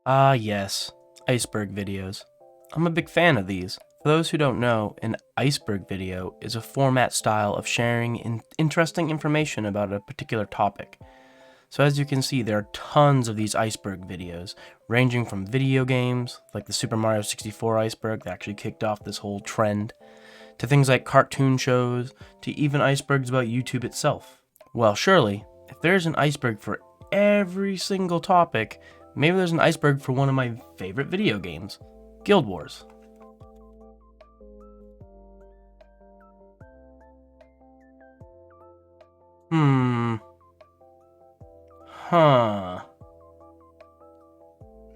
Ah, yes, iceberg videos. I'm a big fan of these. For those who don't know, an iceberg video is a format style of sharing interesting information about a particular topic. So as you can see, there are tons of these iceberg videos, ranging from video games, like the Super Mario 64 iceberg that actually kicked off this whole trend, to things like cartoon shows, to even icebergs about YouTube itself. Well, surely, if there's an iceberg for every single topic, maybe there's an iceberg for one of my favorite video games, Guild Wars. Hmm. Huh.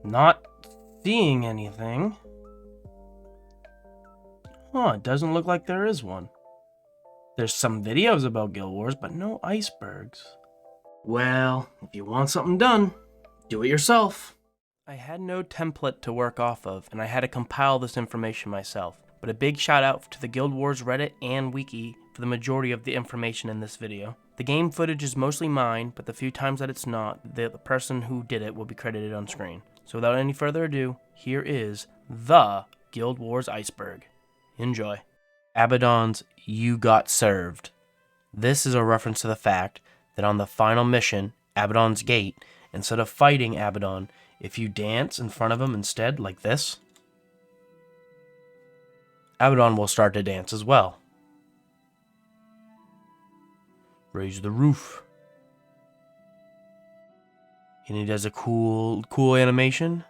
Not seeing anything. Huh, it doesn't look like there is one. There's some videos about Guild Wars, but no icebergs. Well, if you want something done, do it yourself. I had no template to work off of, and I had to compile this information myself. But a big shout out to the Guild Wars Reddit and Wiki for the majority of the information in this video. The game footage is mostly mine, but the few times that it's not, the person who did it will be credited on screen. So without any further ado, here is the Guild Wars Iceberg. Enjoy. Abaddon's You Got Served. This is a reference to the fact that on the final mission, Abaddon's Gate, instead of fighting Abaddon, if you dance in front of him instead, like this, Abaddon will start to dance as well. Raise the roof. And he does a cool animation.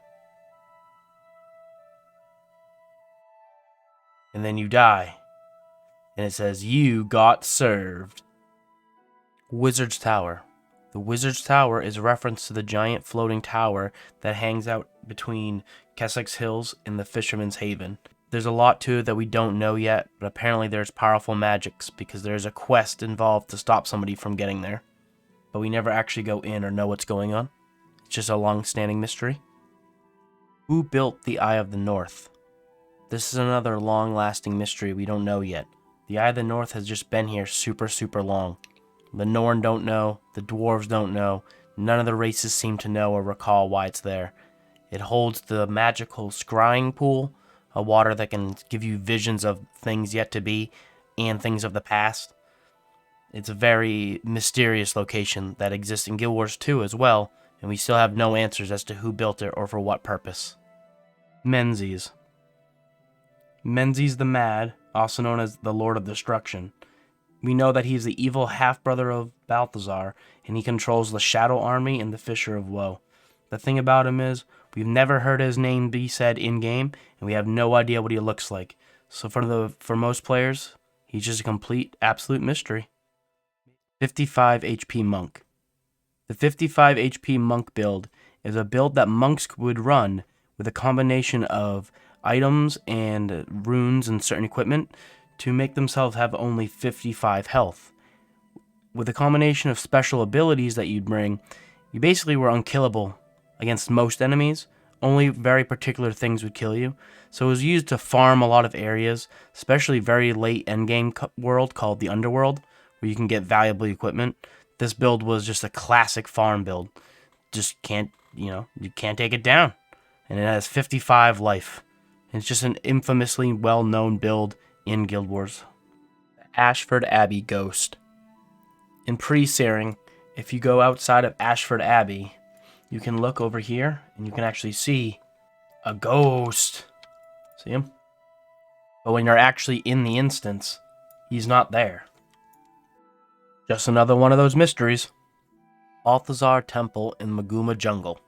And then you die. And it says, You got served. Wizard's Tower. The Wizard's Tower is a reference to the giant floating tower that hangs out between Kessex Hills and the Fisherman's Haven. There's a lot to it that we don't know yet, but apparently there's powerful magics because there's a quest involved to stop somebody from getting there. But we never actually go in or know what's going on. It's just a long-standing mystery. Who built the Eye of the North? This is another long-lasting mystery we don't know yet. The Eye of the North has just been here super long. The Norn don't know, the Dwarves don't know, none of the races seem to know or recall why it's there. It holds the magical scrying pool, a water that can give you visions of things yet to be and things of the past. It's a very mysterious location that exists in Guild Wars 2 as well, and we still have no answers as to who built it or for what purpose. Menzies. Menzies the Mad, also known as the Lord of Destruction. We know that he's the evil half-brother of Balthazar, and he controls the Shadow Army and the Fisher of Woe. The thing about him is, we've never heard his name be said in-game, and we have no idea what he looks like. So for most players, he's just a complete, absolute mystery. 55 HP Monk. The 55 HP Monk build is a build that monks would run with a combination of items and runes and certain equipment to make themselves have only 55 health. With a combination of special abilities that you'd bring, you basically were unkillable against most enemies. Only very particular things would kill you. So it was used to farm a lot of areas, especially very late endgame world called the Underworld, where you can get valuable equipment. This build was just a classic farm build. Just can't, you can't take it down. And it has 55 life. It's just an infamously well-known build in Guild Wars. Ashford Abbey Ghost. In pre-searing, if you go outside of Ashford Abbey, you can look over here and you can actually see a ghost. See him? But when you're actually in the instance, he's not there. Just another one of those mysteries. Balthazar Temple in Maguma Jungle.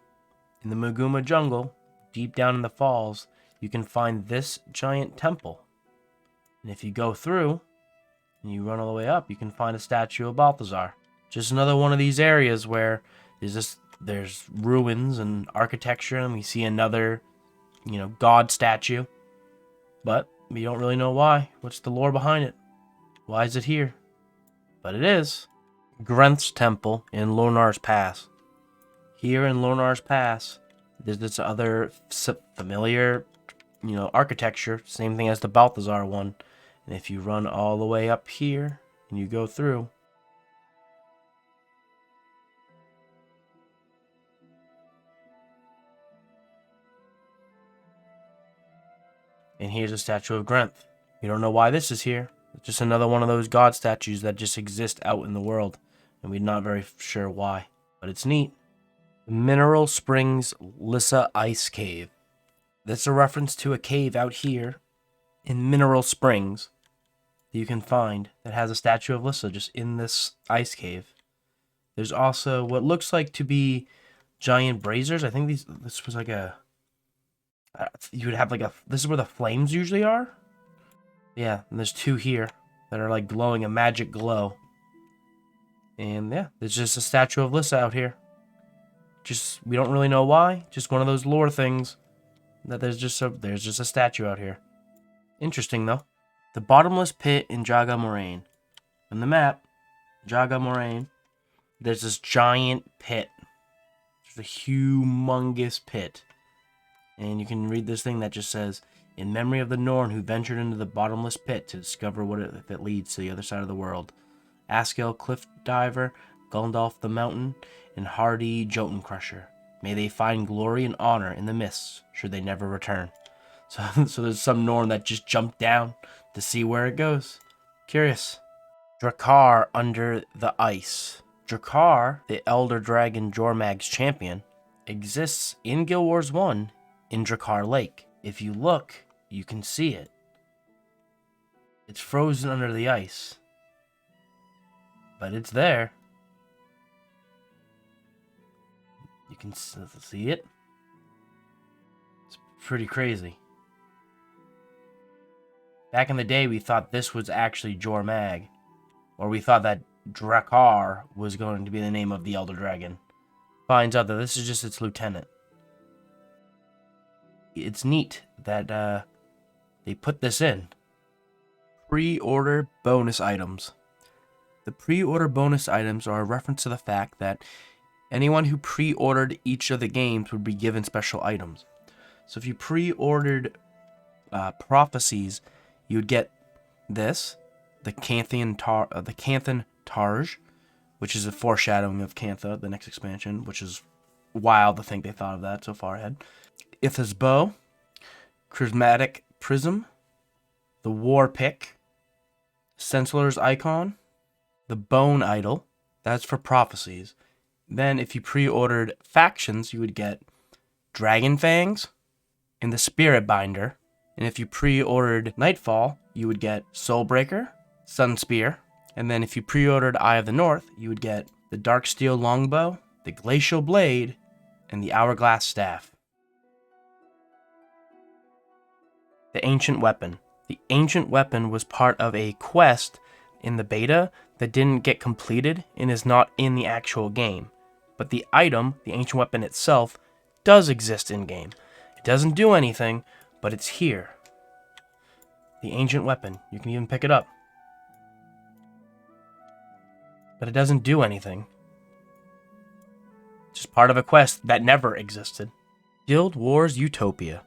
In the Maguma Jungle, deep down in the falls, you can find this giant temple. And if you go through, and you run all the way up, you can find a statue of Balthazar. Just another one of these areas where there's ruins and architecture, and we see another, god statue. But we don't really know why. What's the lore behind it? Why is it here? But it is. Grenth's Temple in Lornar's Pass. Here in Lornar's Pass, there's this other familiar, architecture, same thing as the Balthazar one. And if you run all the way up here and you go through, And here's a statue of Grenth. We don't know why this is here. It's just another one of those god statues that just exist out in the world. And we're not very sure why. But it's neat. Mineral Springs Lissa Ice Cave. This is a reference to a cave out here in Mineral Springs that you can find that has a statue of Lissa just in this ice cave. There's also what looks like to be giant braziers. I think this was like a... you would have like a... This is where the flames usually are? Yeah, and there's two here that are like glowing a magic glow. And yeah, there's just a statue of Lissa out here. Just, we don't really know why. Just one of those lore things that there's just a statue out here. Interesting though. The bottomless pit in Jaga Moraine. On the map, Jaga Moraine, there's this giant pit. There's a humongous pit. And you can read this thing that just says, in memory of the Norn who ventured into the bottomless pit to discover if it leads to the other side of the world. Askill Cliff Diver, Gundalf the Mountain, and hardy Jotun Crusher. May they find glory and honor in the mists, should they never return. So there's some Norn that just jumped down to see where it goes. Curious. Drakkar under the ice. Drakkar, the Elder Dragon Jormag's champion, exists in Guild Wars 1 in Drakkar Lake. If you look, you can see it. It's frozen under the ice. But it's there. You can see it. It's pretty crazy. Back in the day, we thought this was actually Jormag. Or we thought that Drakkar was going to be the name of the Elder Dragon. Finds out that this is just its lieutenant. It's neat that they put this in. Pre-order bonus items. The pre-order bonus items are a reference to the fact that anyone who pre-ordered each of the games would be given special items. So if you pre-ordered Prophecies, you would get this, the Canthan Tarj, which is a foreshadowing of Cantha, the next expansion, which is wild to think they thought of that so far ahead. Itha's Bow, Charismatic Prism, the War Pick, Senselor's Icon, the Bone Idol, that's for Prophecies. Then if you pre-ordered Factions, you would get Dragon Fangs and the Spirit Binder. And if you pre-ordered Nightfall, you would get Soulbreaker, Sun Spear. And then if you pre-ordered Eye of the North, you would get the Darksteel Longbow, the Glacial Blade, and the Hourglass Staff. The Ancient Weapon. The Ancient Weapon was part of a quest in the beta that didn't get completed and is not in the actual game. But the item, the Ancient Weapon itself, does exist in-game. It doesn't do anything, but it's here. The Ancient Weapon. You can even pick it up. But it doesn't do anything. It's just part of a quest that never existed. Guild Wars Utopia.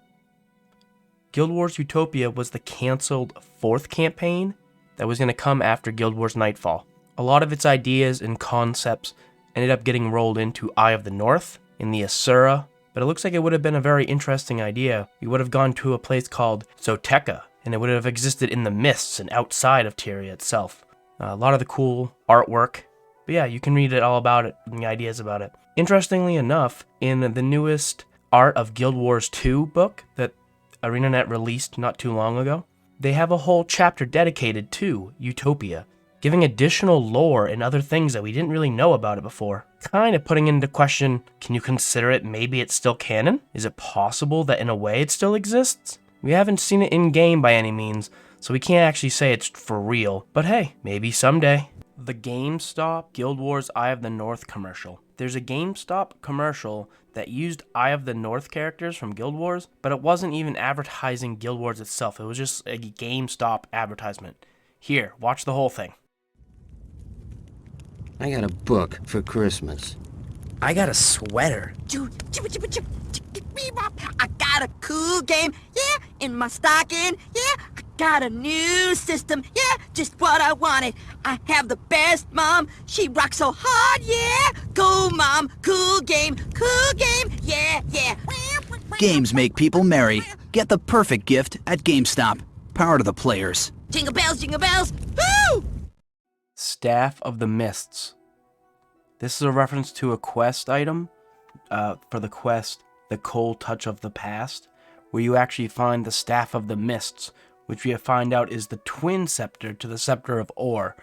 Guild Wars Utopia was the cancelled 4th campaign that was going to come after Guild Wars Nightfall. A lot of its ideas and concepts ended up getting rolled into Eye of the North in the Asura, but it looks like it would have been a very interesting idea. You would have gone to a place called Zoteka, and it would have existed in the mists and outside of Tyria itself. A lot of the cool artwork, but yeah, you can read it all about it and the ideas about it. Interestingly enough, in the newest Art of Guild Wars 2 book that ArenaNet released not too long ago, they have a whole chapter dedicated to Utopia, giving additional lore and other things that we didn't really know about it before. Kind of putting into question, can you consider it maybe it's still canon? Is it possible that in a way it still exists? We haven't seen it in-game by any means, so we can't actually say it's for real. But hey, maybe someday. The GameStop Guild Wars Eye of the North commercial. There's a GameStop commercial that used Eye of the North characters from Guild Wars, but it wasn't even advertising Guild Wars itself. It was just a GameStop advertisement. Here, watch the whole thing. I got a book for Christmas. I got a sweater. I got a cool game, yeah, in my stocking, yeah. I got a new system, yeah, just what I wanted. I have the best mom, she rocks so hard, yeah. Go mom, cool game, yeah, yeah. Games make people merry. Get the perfect gift at GameStop. Power to the players. Jingle bells, woo! Staff of the Mists. This is a reference to a quest item for the quest The Cold Touch of the Past, where you actually find the Staff of the Mists, which we find out is the twin scepter to the Scepter of Or,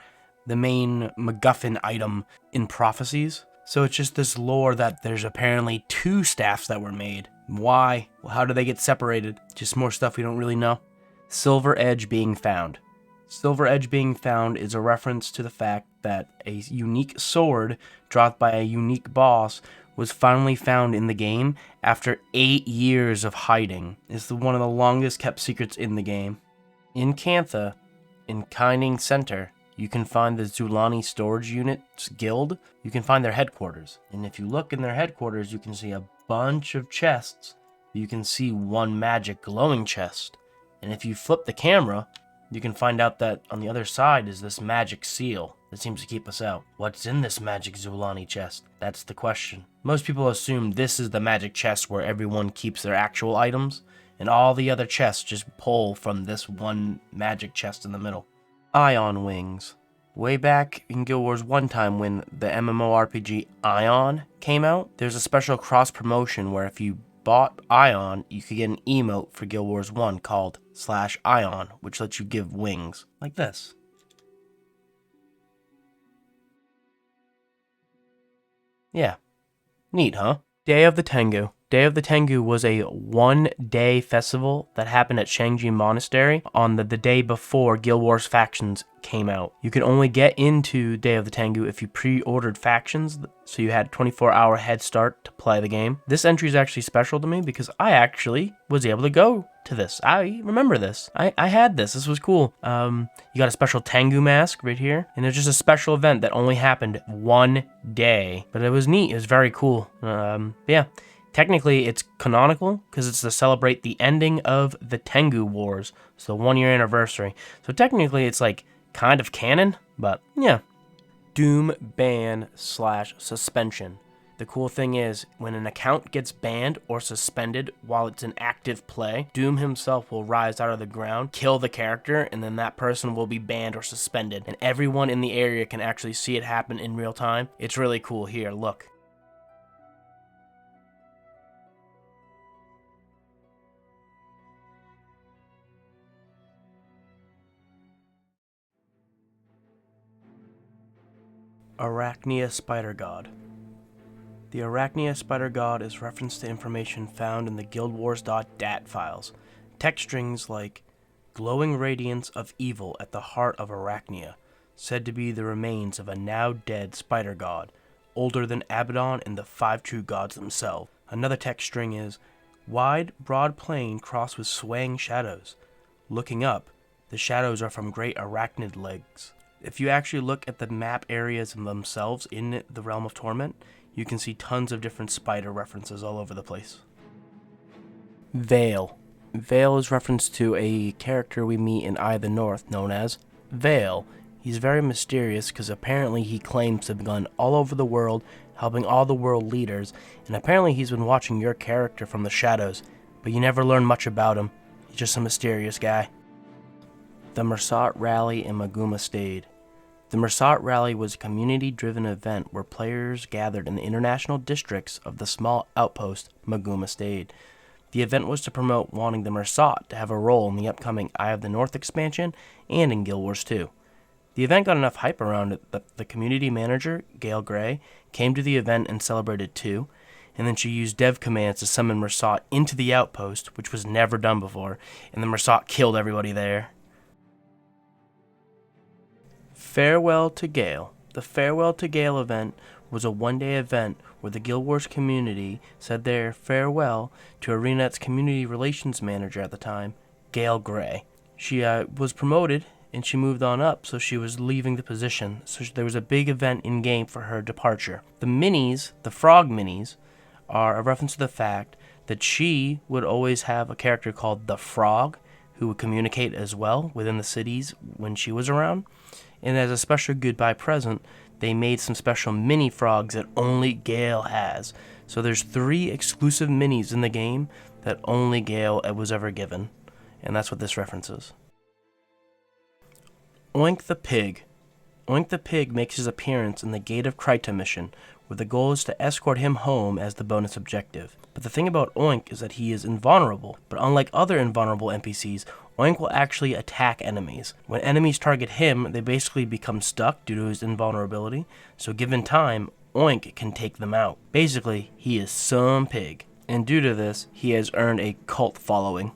the main MacGuffin item in Prophecies. So it's just this lore that there's apparently two staffs that were made. Why? Well, how do they get separated? Just more stuff we don't really know. Silver Edge being found. Silver Edge being found is a reference to the fact that a unique sword dropped by a unique boss was finally found in the game after 8 years of hiding. It's one of the longest kept secrets in the game. In Cantha, in Kining Center, you can find the Zulani Storage Unit's guild. You can find their headquarters. And if you look in their headquarters, you can see a bunch of chests. You can see one magic glowing chest. And if you flip the camera, you can find out that on the other side is this magic seal that seems to keep us out. What's in this magic Zulani chest? That's the question. Most people assume this is the magic chest where everyone keeps their actual items, and all the other chests just pull from this one magic chest in the middle. Ion Wings. Way back in Guild Wars 1 time when the MMORPG Ion came out, there's a special cross-promotion where if you bought Ion, you could get an emote for Guild Wars 1 called /Ion, which lets you give wings. Like this. Yeah. Neat, huh? Day of the Tengu. Day of the Tengu was a one-day festival that happened at Shangji Monastery on the day before Guild Wars Factions came out. You could only get into Day of the Tengu if you pre-ordered Factions, so you had a 24-hour head start to play the game. This entry is actually special to me because I actually was able to go to this. I remember this. I had this. This was cool. You got a special Tengu mask right here, and it's just a special event that only happened one day, but it was neat. It was very cool. Yeah. Technically, it's canonical because it's to celebrate the ending of the Tengu Wars. It's the 1-year anniversary. So technically, it's like kind of canon, but yeah. Doom ban / suspension. The cool thing is, when an account gets banned or suspended while it's in active play, Doom himself will rise out of the ground, kill the character, and then that person will be banned or suspended. And everyone in the area can actually see it happen in real time. It's really cool. Here, look. Arachnia Spider God. The Arachnia Spider God is reference to information found in the guildwars.dat files. Text strings like, glowing radiance of evil at the heart of Arachnia, said to be the remains of a now dead spider god, older than Abaddon and the 5 true gods themselves. Another text string is, wide, broad plain crossed with swaying shadows. Looking up, the shadows are from great arachnid legs. If you actually look at the map areas themselves in the Realm of Torment, you can see tons of different spider references all over the place. Vale. Vale is reference to a character we meet in Eye of the North known as Vale. He's very mysterious because apparently he claims to have gone all over the world, helping all the world leaders, and apparently he's been watching your character from the shadows, but you never learn much about him. He's just a mysterious guy. The Mersat Rally in Maguma Stade. The Mersat Rally was a community-driven event where players gathered in the international districts of the small outpost Maguma Stade. The event was to promote wanting the Mersat to have a role in the upcoming Eye of the North expansion and in Guild Wars 2. The event got enough hype around it that the community manager, Gail Gray, came to the event and celebrated too, and then she used dev commands to summon Mersat into the outpost, which was never done before, and the Mersat killed everybody there. Farewell to Gale. The Farewell to Gale event was a one-day event where the Guild Wars community said their farewell to ArenaNet's community relations manager at the time, Gail Gray. She was promoted and she moved on up, so she was leaving the position. So there was a big event in-game for her departure. The minis, the frog minis, are a reference to the fact that she would always have a character called the Frog who would communicate as well within the cities when she was around. And as a special goodbye present, they made some special mini frogs that only Gale has. So there's 3 exclusive minis in the game that only Gale was ever given. And that's what this references. Oink the Pig. Oink the Pig makes his appearance in the Gate of Kryta mission, where the goal is to escort him home as the bonus objective. But the thing about Oink is that he is invulnerable, but unlike other invulnerable NPCs, Oink will actually attack enemies. When enemies target him, they basically become stuck due to his invulnerability, so given time, Oink can take them out. Basically, he is some pig, and due to this, he has earned a cult following.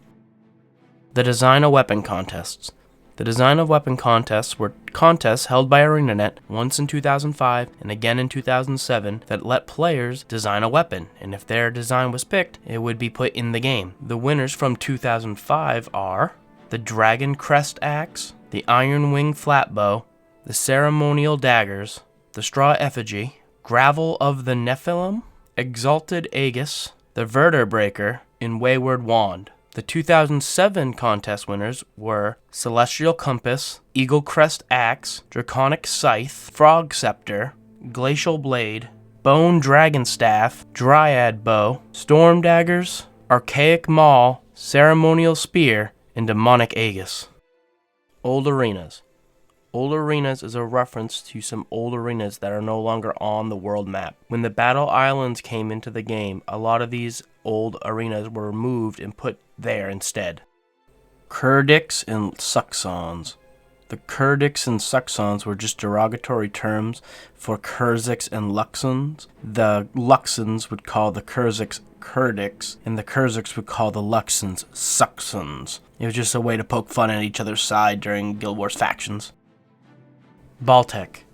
The Design a Weapon Contests. The Design of Weapon Contests were contests held by ArenaNet once in 2005 and again in 2007 that let players design a weapon, and if their design was picked, it would be put in the game. The winners from 2005 are the Dragon Crest Axe, the Iron Wing Flatbow, the Ceremonial Daggers, the Straw Effigy, Gravel of the Nephilim, Exalted Aegis, the Verterbreaker, and Wayward Wand. The 2007 contest winners were Celestial Compass, Eagle Crest Axe, Draconic Scythe, Frog Scepter, Glacial Blade, Bone Dragon Staff, Dryad Bow, Storm Daggers, Archaic Maul, Ceremonial Spear, and Demonic Aegis. Old Arenas. Old Arenas is a reference to some old arenas that are no longer on the world map. When the Battle Islands came into the game, a lot of these old arenas were removed and put there instead. Kurdix and Suxons. The Kurdix and Suxons were just derogatory terms for Kurzix and Luxons. The Luxons would call the Kurzix Kurdix, and the Kurzix would call the Luxons Suxons. It was just a way to poke fun at each other's side during Guild Wars factions. Baltec.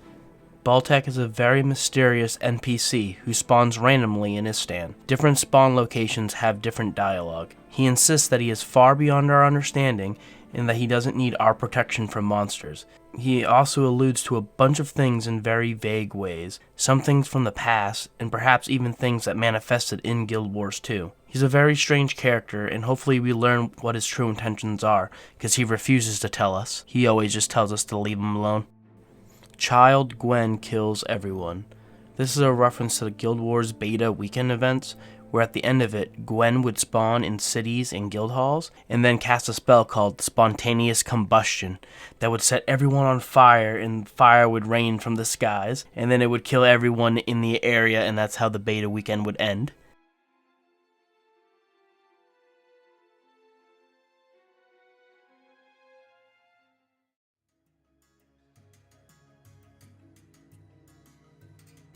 Baltec is a very mysterious NPC who spawns randomly in Istan. Different spawn locations have different dialogue. He insists that he is far beyond our understanding and that he doesn't need our protection from monsters. He also alludes to a bunch of things in very vague ways, some things from the past, and perhaps even things that manifested in Guild Wars 2. He's a very strange character, and hopefully we learn what his true intentions are, because he refuses to tell us. He always just tells us to leave him alone. Child Gwen kills everyone. This is a reference to the Guild Wars beta weekend events, where at the end of it, Gwen would spawn in cities and guild halls, and then cast a spell called Spontaneous Combustion that would set everyone on fire, and fire would rain from the skies, and then it would kill everyone in the area, and that's how the beta weekend would end.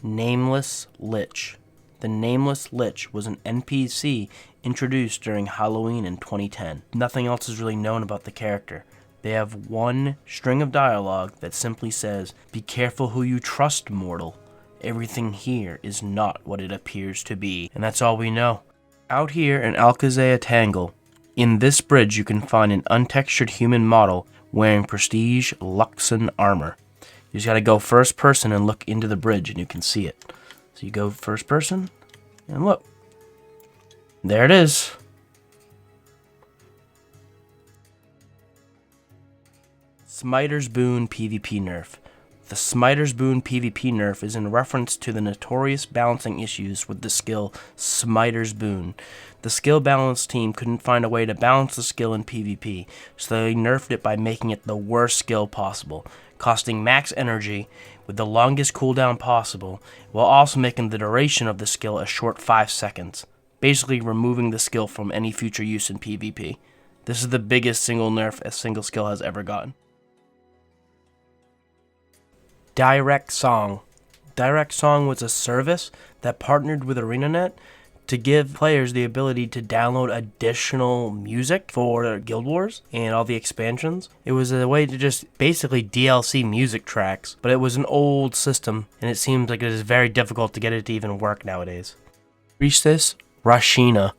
Nameless Lich. The Nameless Lich was an NPC introduced during Halloween in 2010. Nothing else is really known about the character. They have one string of dialogue that simply says, "Be careful who you trust, mortal. Everything here is not what it appears to be." And that's all we know. Out here in Alcazar Tangle, in this bridge you can find an untextured human model wearing prestige Luxon armor. You just gotta go first person and look into the bridge and you can see it. So you go first person and look. There it is. Smiter's Boon PvP nerf. The Smiter's Boon PvP nerf is in reference to the notorious balancing issues with the skill Smiter's Boon. The skill balance team couldn't find a way to balance the skill in PvP, so they nerfed it by making it the worst skill possible, costing max energy with the longest cooldown possible, while also making the duration of the skill a short 5 seconds, basically removing the skill from any future use in PvP. This is the biggest single nerf a single skill has ever gotten. Direct Song. Direct Song was a service that partnered with ArenaNet to give players the ability to download additional music for Guild Wars and all the expansions. It was a way to just basically DLC music tracks, but it was an old system, and it seems like it is very difficult to get it to even work nowadays. Priestess Rashina.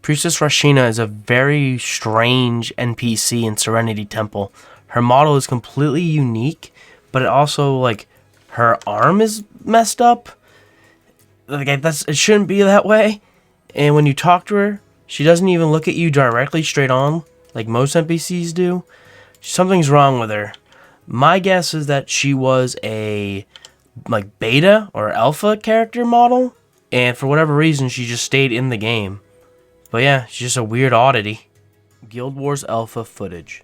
Priestess Rashina is a very strange NPC in Serenity Temple. Her model is completely unique, but it also, like, her arm is messed up. Like, it shouldn't be that way. And when you talk to her, she doesn't even look at you directly straight on, like most NPCs do. Something's wrong with her. My guess is that she was a, like, beta or alpha character model, and for whatever reason, she just stayed in the game. But yeah, it's just a weird oddity. Guild Wars Alpha footage.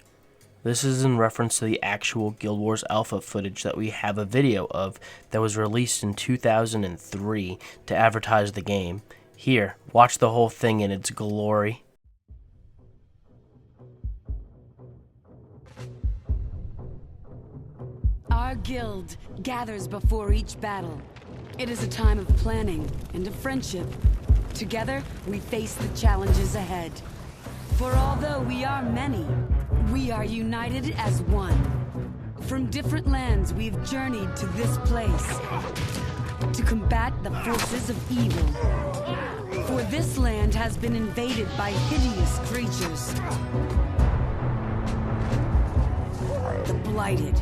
This is in reference to the actual Guild Wars Alpha footage that we have a video of that was released in 2003 to advertise the game. Here, watch the whole thing in its glory. Our guild gathers before each battle. It is a time of planning and of friendship. Together, we face the challenges ahead. For although we are many, we are united as one. From different lands, we've journeyed to this place to combat the forces of evil. For this land has been invaded by hideous creatures. The blighted,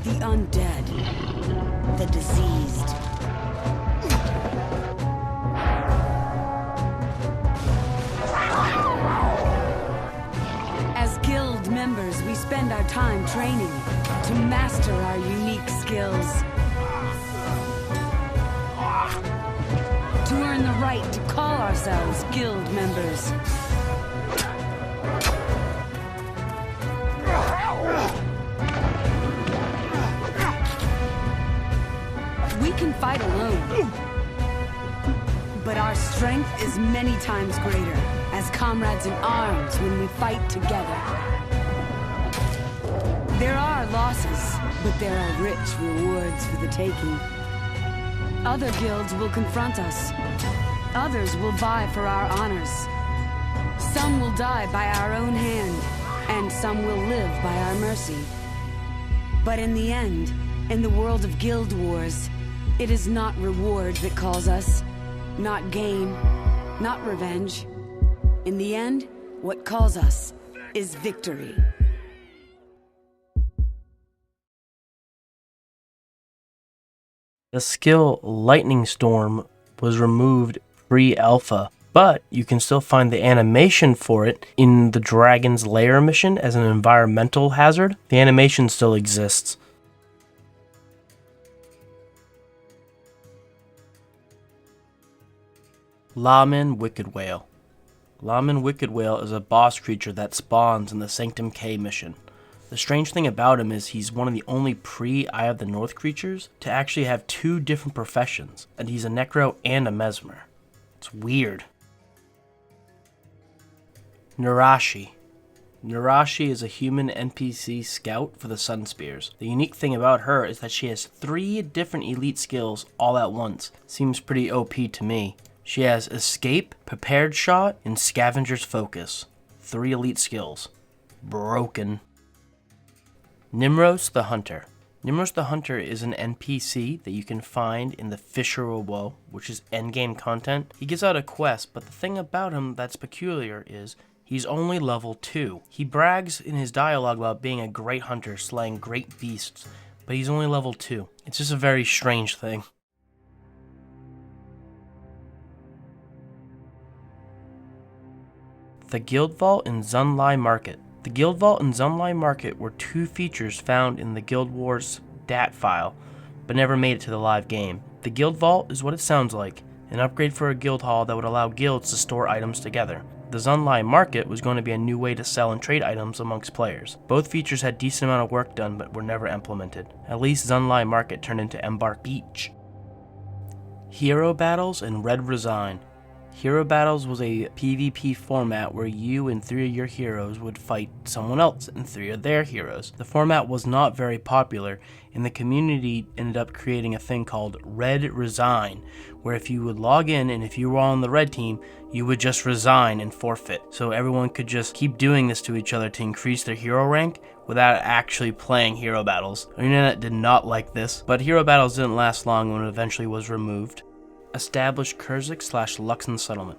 the undead, the diseased. As guild members, we spend our time training to master our unique skills. To earn the right to call ourselves guild members. We can fight alone, but our strength is many times greater as comrades in arms when we fight together. There are losses, but there are rich rewards for the taking. Other guilds will confront us. Others will vie for our honors. Some will die by our own hand, and some will live by our mercy. But in the end, in the world of Guild Wars, it is not reward that calls us, not gain, not revenge. In the end, what calls us is victory. The skill Lightning Storm was removed pre-alpha, but you can still find the animation for it in the Dragon's Lair mission as an environmental hazard. The animation still exists. Lawman Wicked Whale. Lawman Wicked Whale is a boss creature that spawns in the Sanctum K mission. The strange thing about him is he's one of the only pre-Eye of the North creatures to actually have two different professions, and he's a Necro and a Mesmer. It's weird. Narashi. Narashi is a human NPC scout for the Sun Spears. The unique thing about her is that she has 3 different elite skills all at once. Seems pretty OP to me. She has Escape, Prepared Shot, and Scavenger's Focus. 3 elite skills. Broken. Nimros the Hunter. Nimros the Hunter is an NPC that you can find in the Fisher of Woe, which is endgame content. He gives out a quest, but the thing about him that's peculiar is he's only level 2. He brags in his dialogue about being a great hunter, slaying great beasts, but he's only level 2. It's just a very strange thing. The Guild Vault and Zunlai Market. The Guild Vault and Zunlai Market were 2 features found in the Guild Wars DAT file, but never made it to the live game. The Guild Vault is what it sounds like, an upgrade for a guild hall that would allow guilds to store items together. The Zunlai Market was going to be a new way to sell and trade items amongst players. Both features had decent amount of work done, but were never implemented. At least Zunlai Market turned into Embark Beach. Hero Battles and Red Resign. Hero Battles was a PvP format where you and 3 of your heroes would fight someone else and 3 of their heroes. The format was not very popular, and the community ended up creating a thing called Red Resign, where if you would log in and if you were on the red team, you would just resign and forfeit. So everyone could just keep doing this to each other to increase their hero rank without actually playing Hero Battles. The internet did not like this, but Hero Battles didn't last long when it eventually was removed. Established Kurzik/Luxon Settlement.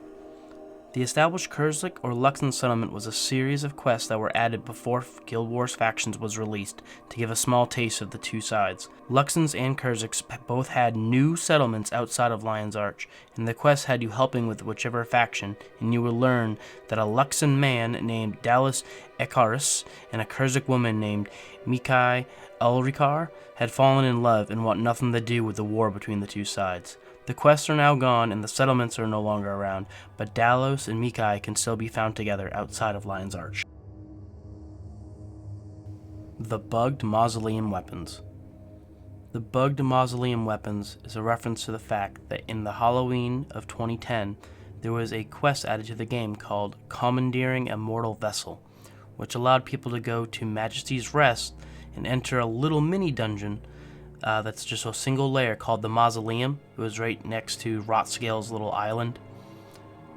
The Established Kurzik or Luxon Settlement was a series of quests that were added before Guild Wars Factions was released to give a small taste of the 2 sides. Luxons and Kurziks both had new settlements outside of Lion's Arch, and the quests had you helping with whichever faction, and you would learn that a Luxon man named Dallas Ekaris and a Kurzik woman named Mikai Ulrikar had fallen in love and want nothing to do with the war between the 2 sides. The quests are now gone and the settlements are no longer around, but Dalos and Mikai can still be found together outside of Lion's Arch. The Bugged Mausoleum Weapons. The Bugged Mausoleum Weapons is a reference to the fact that in the Halloween of 2010, there was a quest added to the game called Commandeering a Mortal Vessel, which allowed people to go to Majesty's Rest and enter a little mini dungeon that's just a single layer called the Mausoleum. It was right next to Rotscale's little island.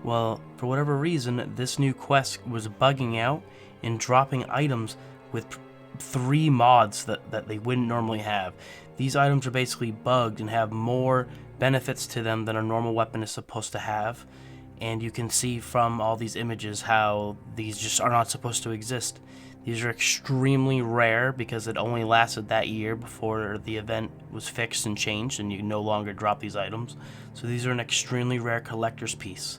Well, for whatever reason, this new quest was bugging out and dropping items with 3 mods that they wouldn't normally have. These items are basically bugged and have more benefits to them than a normal weapon is supposed to have. And you can see from all these images how these just are not supposed to exist. These are extremely rare because it only lasted that year before the event was fixed and changed and you can no longer drop these items. So these are an extremely rare collector's piece.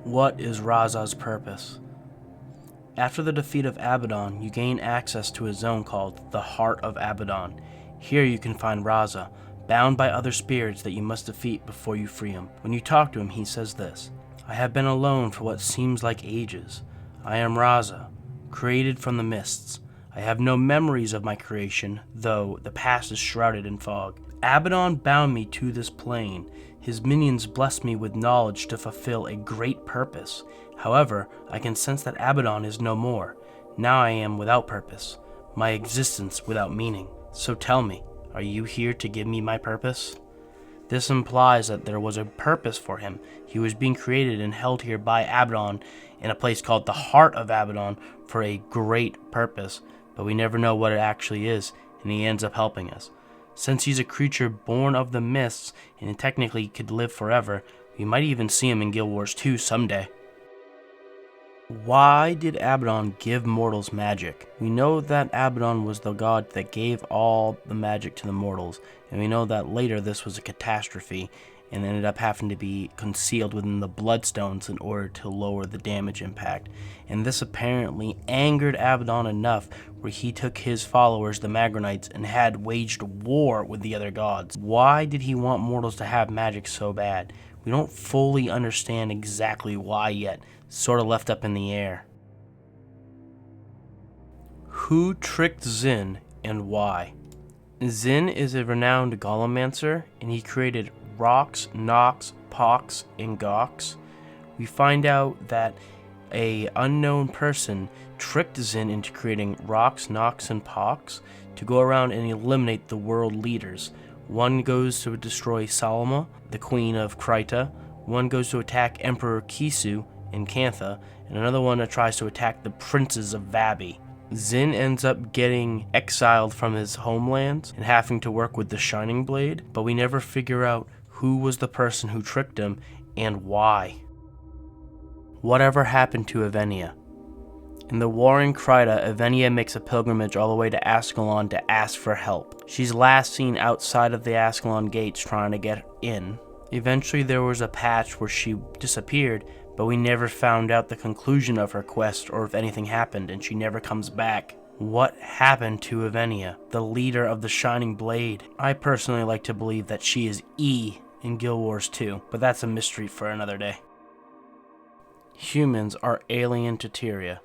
What is Raza's purpose? After the defeat of Abaddon, you gain access to a zone called the Heart of Abaddon. Here you can find Raza, bound by other spirits that you must defeat before you free him. When you talk to him, he says this: I have been alone for what seems like ages. I am Raza, created from the mists. I have no memories of my creation, though the past is shrouded in fog. Abaddon bound me to this plane. His minions blessed me with knowledge to fulfill a great purpose. However, I can sense that Abaddon is no more. Now I am without purpose, my existence without meaning. So tell me, are you here to give me my purpose? This implies that there was a purpose for him. He was being created and held here by Abaddon in a place called the Heart of Abaddon for a great purpose, but we never know what it actually is, and he ends up helping us. Since he's a creature born of the mists and technically could live forever, we might even see him in Guild Wars 2 someday. Why did Abaddon give mortals magic? We know that Abaddon was the god that gave all the magic to the mortals, and we know that later this was a catastrophe and ended up having to be concealed within the Bloodstones in order to lower the damage impact. And this apparently angered Abaddon enough where he took his followers, the Magronites, and had waged war with the other gods. Why did he want mortals to have magic so bad? We don't fully understand exactly why yet. Sort of left up in the air. Who tricked Zin and why? Zin is a renowned Golemancer, and he created Rocks, Nox, Pox, and Gox. We find out that a unknown person tricked Zin into creating Rocks, Nox, and Pox to go around and eliminate the world leaders. One goes to destroy Salma, the queen of Kryta. One goes to attack Emperor Kisu in Cantha, and another one that tries to attack the princes of Vabi. Zin ends up getting exiled from his homeland and having to work with the Shining Blade, but we never figure out who was the person who tricked him and why. Whatever happened to Evenia? In the war in Kryta, Evenia makes a pilgrimage all the way to Ascalon to ask for help. She's last seen outside of the Ascalon gates trying to get in. Eventually there was a patch where she disappeared, but we never found out the conclusion of her quest or if anything happened, and she never comes back. What happened to Evenia, the leader of the Shining Blade? I personally like to believe that she is E in Guild Wars 2, but that's a mystery for another day. Humans are alien to Tyria.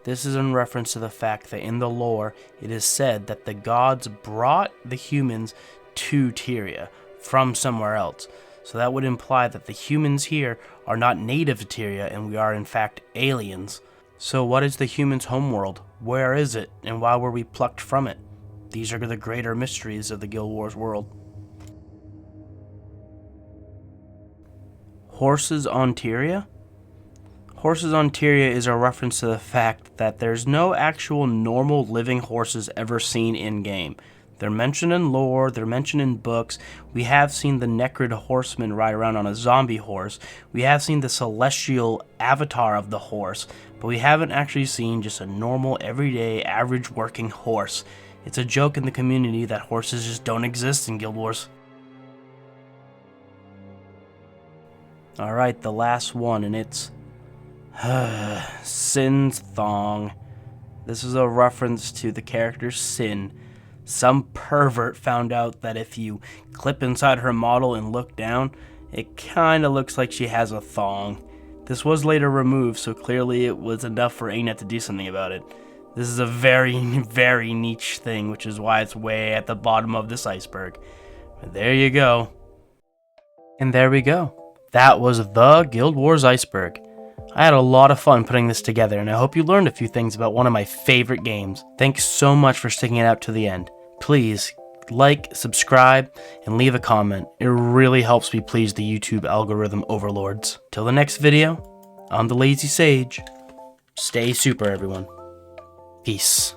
This is in reference to the fact that in the lore, it is said that the gods brought the humans to Tyria from somewhere else. So that would imply that the humans here are not native to Tyria and we are in fact aliens. So what is the humans' homeworld? Where is it? And why were we plucked from it? These are the greater mysteries of the Guild Wars world. Horses on Tyria? Horses on Tyria is a reference to the fact that there's no actual normal living horses ever seen in-game. They're mentioned in lore, they're mentioned in books. We have seen the Necrid horseman ride around on a zombie horse. We have seen the celestial avatar of the horse, but we haven't actually seen just a normal, everyday, average working horse. It's a joke in the community that horses just don't exist in Guild Wars. Alright, the last one, and it's Sin's Thong. This is a reference to the character Sin. Some pervert found out that if you clip inside her model and look down, it kinda looks like she has a thong. This was later removed, so clearly it was enough for ANET to do something about it. This is a very, very niche thing, which is why it's way at the bottom of this iceberg. But there you go. And there we go. That was the Guild Wars Iceberg. I had a lot of fun putting this together, and I hope you learned a few things about one of my favorite games. Thanks so much for sticking it out to the end. Please like, subscribe, and leave a comment. It really helps me please the YouTube algorithm overlords. Till the next video, I'm the Lazy Sage. Stay super, everyone. Peace.